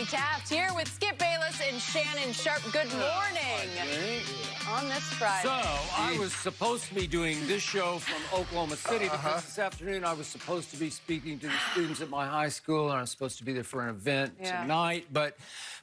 Jimmy Taft here with Skip Bayless and Shannon Sharp. Good morning on this Friday. So, I was supposed to be doing this show from Oklahoma City because this afternoon I was supposed to be speaking to the students at my high school, and I was supposed to be there for an event tonight. But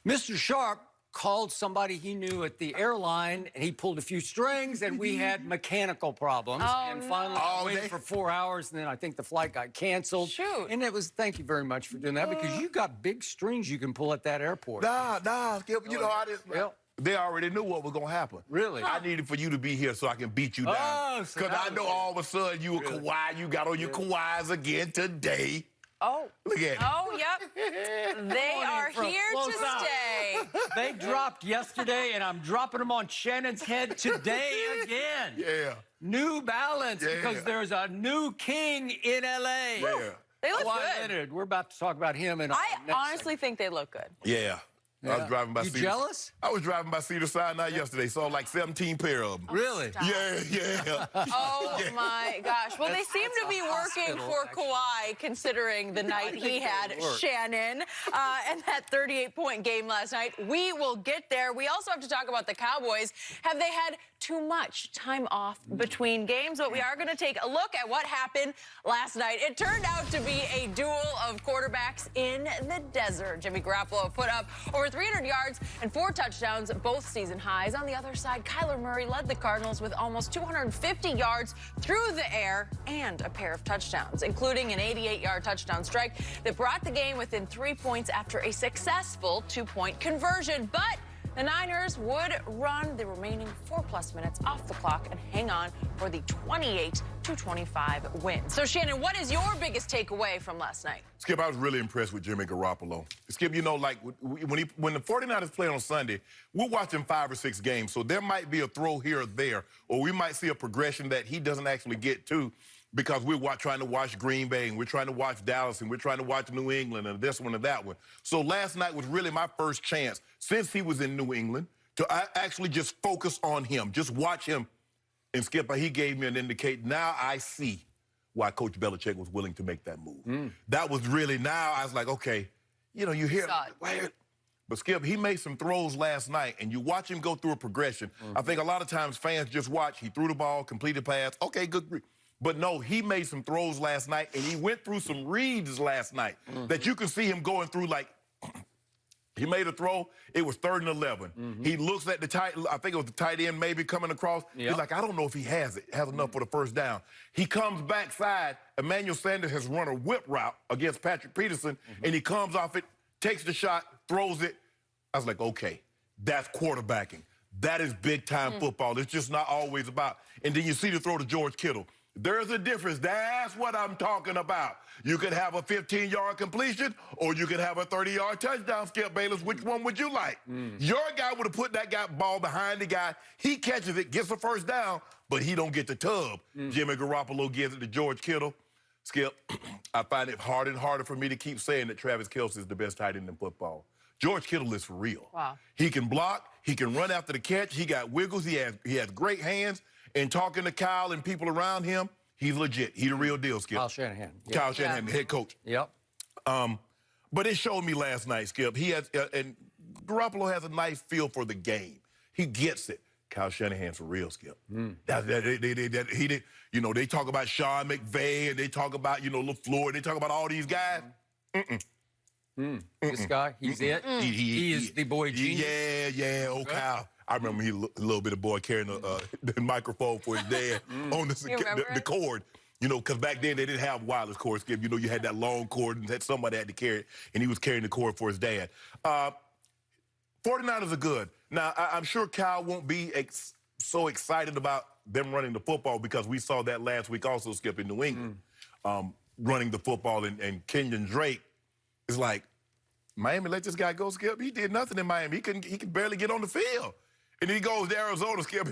Mr. Sharp called somebody he knew at the airline, and he pulled a few strings, and we had mechanical problems. And finally, I waited for 4 hours, and then I think the flight got canceled. Shoot. And it was, thank you very much for doing that, because you got big strings you can pull at that airport. Nah, Skip, you know how this... Yep. They already knew what was going to happen. Really? I needed for you to be here so I can beat you down. Oh, so because I know all of a sudden you were Kawhi. You got on your Kawhis again today. Oh. Look at it. Oh, yep. They are here to stay. They dropped yesterday, and I'm dropping them on Shannon's head today again. Yeah. New Balance, because there's a new king in L.A. Yeah. They look Kawhi good. Leonard. We're about to talk about him. And I honestly think they look good. Yeah. I was driving by You Cedar. jealous? I was driving by Cedar Sinai yesterday, saw like 17 pair of them. Really? Stop. Yeah. Oh, my gosh. Well, they seem to be working for Kawhi, considering the night he had, Shannon, and that 38-point game last night. We will get there. We also have to talk about the Cowboys. Have they had too much time off between games? But we are going to take a look at what happened last night. It turned out to be a duel of quarterbacks in the desert. Jimmy Garoppolo put up over 300 yards and 4 touchdowns, both season highs. On the other side, Kyler Murray led the Cardinals with almost 250 yards through the air and a pair of touchdowns, including an 88-yard touchdown strike that brought the game within 3 points after a successful 2-point conversion. But the Niners would run the remaining 4+ minutes off the clock and hang on for the 28-25 win. So, Shannon, what is your biggest takeaway from last night? Skip, I was really impressed with Jimmy Garoppolo. Skip, you know, like when the 49ers play on Sunday, we're watching 5 or 6 games, so there might be a throw here or there, or we might see a progression that he doesn't actually get to because we're trying to watch Green Bay, and we're trying to watch Dallas, and we're trying to watch New England, and this one and that one. So last night was really my first chance since he was in New England to actually just focus on him, just watch him. And Skip, he gave me an indication. Now I see why Coach Belichick was willing to make that move. That was really, now I was like, okay, you know, you hear, but Skip, he made some throws last night, and you watch him go through a progression. I think a lot of times fans just watch, he threw the ball, completed pass, okay, good. But no, he made some throws last night, and he went through some reads last night that you can see him going through, like, he made a throw, it was 3rd and 11. He looks at the tight, I think it was the tight end maybe coming across. He's like, I don't know if he has enough for the first down. He comes backside, Emmanuel Sanders has run a whip route against Patrick Peterson, and he comes off it, takes the shot, throws it. I was like, okay, that's quarterbacking. That is big-time football. It's just not always about. And then you see the throw to George Kittle. There's a difference. That's what I'm talking about. You could have a 15-yard completion, or you could have a 30-yard touchdown, Skip Bayless. Which one would you like? Your guy would have put that ball behind the guy. He catches it, gets the first down, but he don't get the tub. Jimmy Garoppolo gives it to George Kittle. Skip, I find it harder and harder for me to keep saying that Travis Kelce is the best tight end in football. George Kittle is for real. Wow. He can block. He can run after the catch. He got wiggles. He has great hands. And talking to Kyle and people around him, he's legit. He's the real deal, Skip. Kyle Shanahan. Kyle Shanahan, the head coach. Yep. But it showed me last night, Skip. He has, and Garoppolo has a nice feel for the game. He gets it. Kyle Shanahan's for real, Skip. He did. You know, they talk about Sean McVay, and they talk about, you know, LaFleur, and they talk about all these guys. This guy, he's it. He is the boy genius. Yeah. Oh, Kyle. I remember he a little bit of boy carrying the microphone for his dad on the cord. You know, because back then they didn't have wireless cords, Skip. You know, you had that long cord and that somebody had to carry it, and he was carrying the cord for his dad. 49ers are good. Now, I'm sure Kyle won't be so excited about them running the football because we saw that last week also, Skip, in New England. Running the football, and Kenyon Drake is like, Miami let this guy go, Skip. He did nothing in Miami. He could barely get on the field. And then he goes to Arizona, Skip,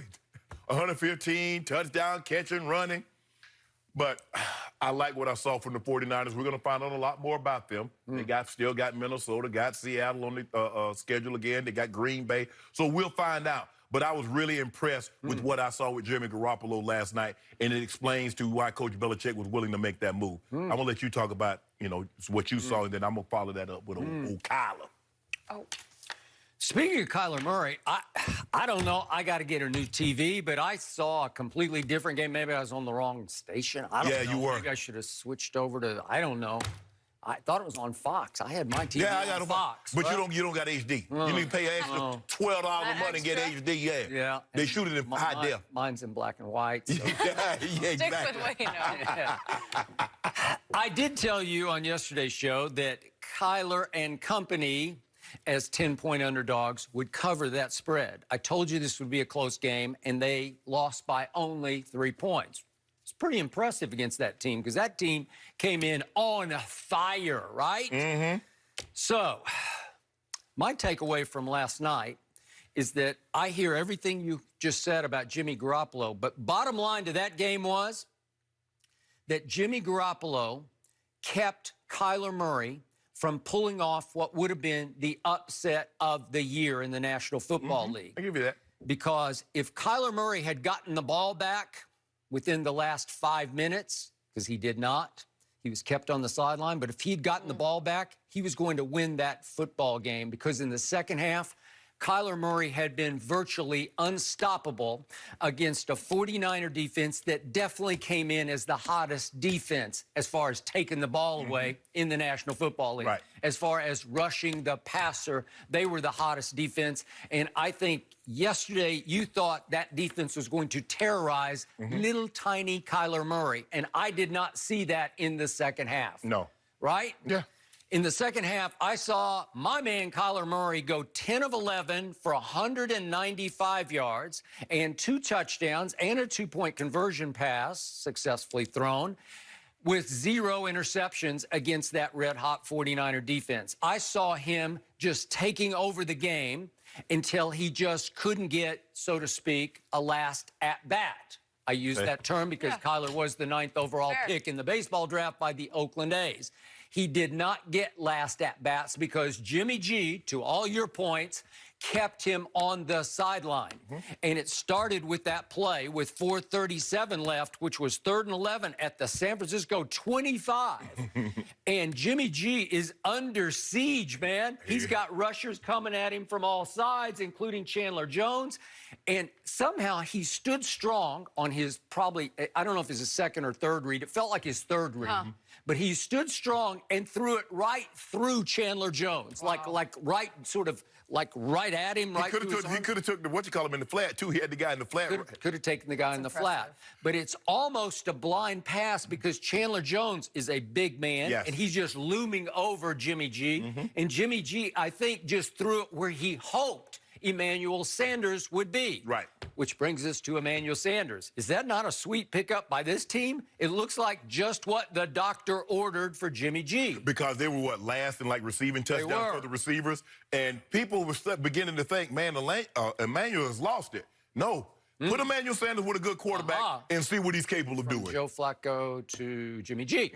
115, touchdown, catching, running. But I like what I saw from the 49ers. We're going to find out a lot more about them. They still got Minnesota, got Seattle on the schedule again. They got Green Bay. So we'll find out. But I was really impressed with what I saw with Jimmy Garoppolo last night, and it explains to why Coach Belichick was willing to make that move. I'm going to let you talk about, you know, what you saw, and then I'm going to follow that up with old Kyler. Oh. Speaking of Kyler Murray, I don't know. I got to get a new TV, but I saw a completely different game. Maybe I was on the wrong station. I don't know. Yeah, you were. Maybe I should have switched over to, I don't know. I thought it was on Fox. I had my TV I got on Fox. But you don't got HD. You need to pay an extra $12 a month and get HD. Yeah. They shoot it in high def. Mine's in black and white. So. Yeah, Stick exactly. with what you know. I did tell you on yesterday's show that Kyler and company, as 10-point underdogs, would cover that spread. I told you this would be a close game, and they lost by only 3 points. It's pretty impressive against that team because that team came in on fire, right? Mm-hmm. So, my takeaway from last night is that I hear everything you just said about Jimmy Garoppolo, but bottom line to that game was that Jimmy Garoppolo kept Kyler Murray from pulling off what would have been the upset of the year in the National Football League. I give you that. Because if Kyler Murray had gotten the ball back within the last 5 minutes, because he did not, he was kept on the sideline, but if he'd gotten the ball back, he was going to win that football game because in the second half, Kyler Murray had been virtually unstoppable against a 49er defense that definitely came in as the hottest defense as far as taking the ball away in the National Football League. Right. As far as rushing the passer, they were the hottest defense. And I think yesterday you thought that defense was going to terrorize little tiny Kyler Murray. And I did not see that in the second half. No. Right? Yeah. In the second half, I saw my man Kyler Murray go 10 of 11 for 195 yards and 2 touchdowns and a 2-point conversion pass successfully thrown with 0 interceptions against that red-hot 49er defense. I saw him just taking over the game until he just couldn't get, so to speak, a last at-bat. I use that term because Kyler was the 9th overall pick in the baseball draft by the Oakland A's. He did not get last at-bats because Jimmy G, to all your points, kept him on the sideline. And it started with that play with 4:37 left, which was 3rd and 11 at the San Francisco 25. And Jimmy G is under siege, man. He's got rushers coming at him from all sides, including Chandler Jones. And somehow he stood strong on his probably, I don't know if it's his second or third read. It felt like his third read. But he stood strong and threw it right through Chandler Jones, like right sort of like right at him, right through his arm. He could have took the in the flat, too. He had the guy in the flat. Could have taken the guy in the flat. But it's almost a blind pass because Chandler Jones is a big man, and he's just looming over Jimmy G. And Jimmy G, I think, just threw it where he hoped Emmanuel Sanders would be. Right. Which brings us to Emmanuel Sanders. Is that not a sweet pickup by this team? It looks like just what the doctor ordered for Jimmy G. Because they were, last in, receiving touchdowns for the receivers. And people were beginning to think, man, Emmanuel has lost it. No. Put Emmanuel Sanders with a good quarterback and see what he's capable of doing. Joe Flacco to Jimmy G.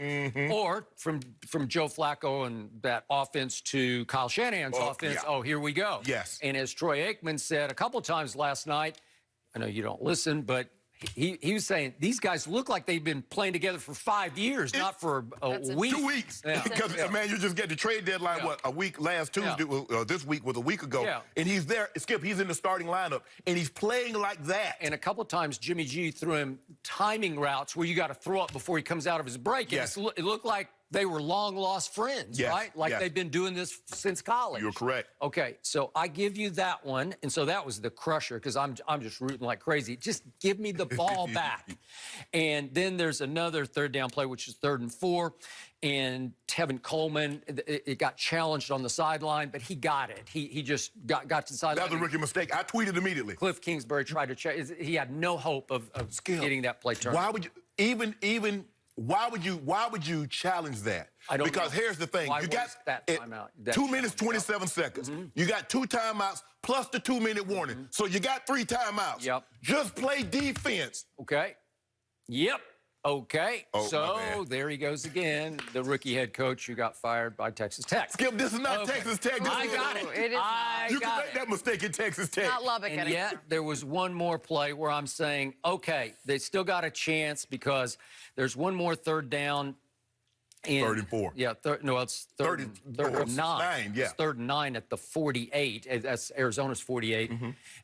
Or from Joe Flacco and that offense to Kyle Shanahan's offense. Oh, here we go. Yes. And as Troy Aikman said a couple times last night, I know you don't listen, but he was saying these guys look like they've been playing together for 5 years, not for a week. 2 weeks. Because, Emmanuel just got the trade deadline, a week last Tuesday, this week was a week ago. And he's there. Skip, he's in the starting lineup, and he's playing like that. And a couple of times, Jimmy G threw him timing routes where you got to throw up before he comes out of his break. And it looked like they were long-lost friends, right? Like they've been doing this since college. You're correct. Okay, so I give you that one. And so that was the crusher because I'm just rooting like crazy. Just give me the ball back. And then there's another third down play, which is 3rd and 4. And Tevin Coleman, it got challenged on the sideline, but he got it. He just got to the sideline. That was a rookie mistake. I tweeted immediately. Cliff Kingsbury tried to check. He had no hope of getting that play turned. Why would you Why would you challenge that? I don't because know. Here's the thing. Why you got that timeout, 2 minutes, 27 seconds. You got 2 timeouts plus the 2-minute warning. So you got 3 timeouts. Yep. Just play defense. Okay. Yep. Okay. Oh, so there he goes again, the rookie head coach who got fired by Texas Tech. Skip, this is not Texas Tech. I got it. It is You can make that mistake in Texas Tech. not Lubbock And anymore. yet there was one more play where I'm saying, okay, they still got a chance because there's one more third down. And, 3rd and 4. Yeah, no, it's third and 9. Yeah. It's 3rd and 9 at the 48. That's Arizona's 48.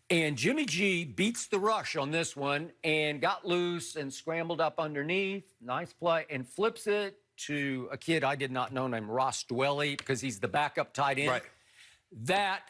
And Jimmy G beats the rush on this one and got loose and scrambled up underneath. Nice play. And flips it to a kid I did not know named Ross Dwelly because he's the backup tight end. Right. That